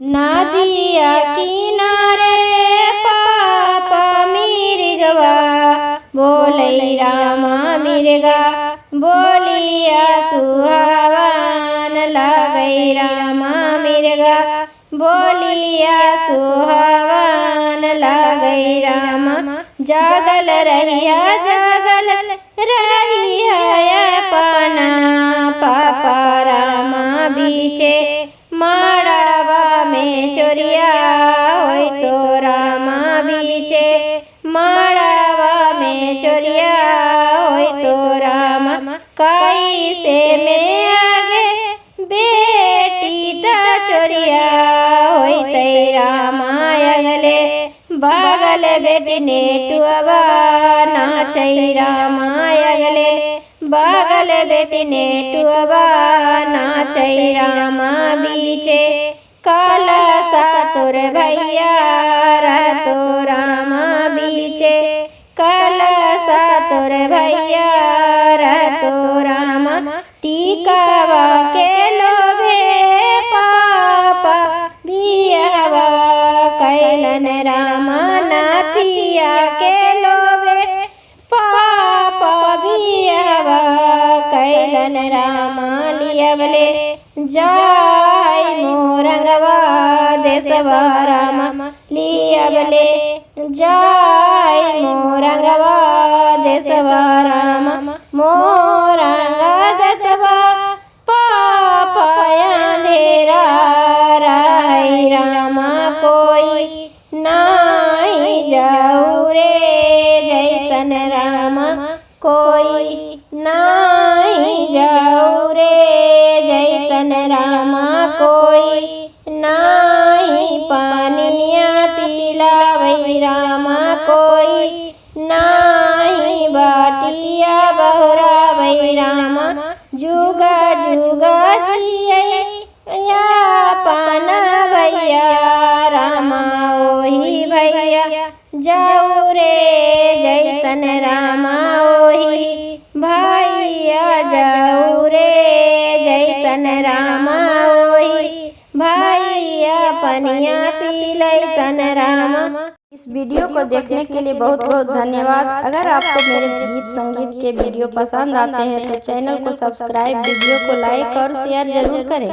नदिया किनारे पापा मिर्गवा बोलै रामा मिर्गा बोलिया सुहावन लगै रामा मिर्गा बोलिया सुहावन लगै रामा। जागल रहिया अपना पापा रामा बीचे माड़वा में चोरिया होय तो रामा बीचे माड़वा में चोरिया होय तो रामा। कैसे में आगे बेटी ता चोरिया होय ते रामा अगले बगल बेटी नेटुआ नाचै रामा अगले बगल बेटी नेटुआ नाचै रामा। बीचे कलसा तोर भैया रहतो रामा बीचे कलसा तोर भैया रहतो रामा। टीकावा के लोभे पापा बियावा कैलन रामा नाथिया के लोभे पापा बियावा कैलन रामा। लियवले जाय मोरंगवा देसवा रामा लियवले जाय मोरंगवा देसवा रामा। मोरंगा देसवा पापा अंधेरा रहै रामा कोई नाही जाऊ रे जैतन रामा कोई नाही जाऊ रे जैतन रामा कोई नाही पानिया पिलावै रामा कोई नाही बाटिया बहुरावै रामा। जुगा जुगा जियै पाना भैया रामा ओही भैया जाऊ रे जैतन रामा ओही भैया जाऊ रे जैतन रामा ओही भैया पनिया पिलैतन रामा। इस वीडियो को देखने के लिए बहुत बहुत धन्यवाद। अगर आपको मेरे गीत संगीत के वीडियो पसंद आते हैं तो चैनल को सब्सक्राइब, वीडियो को लाइक और शेयर जरूर करें।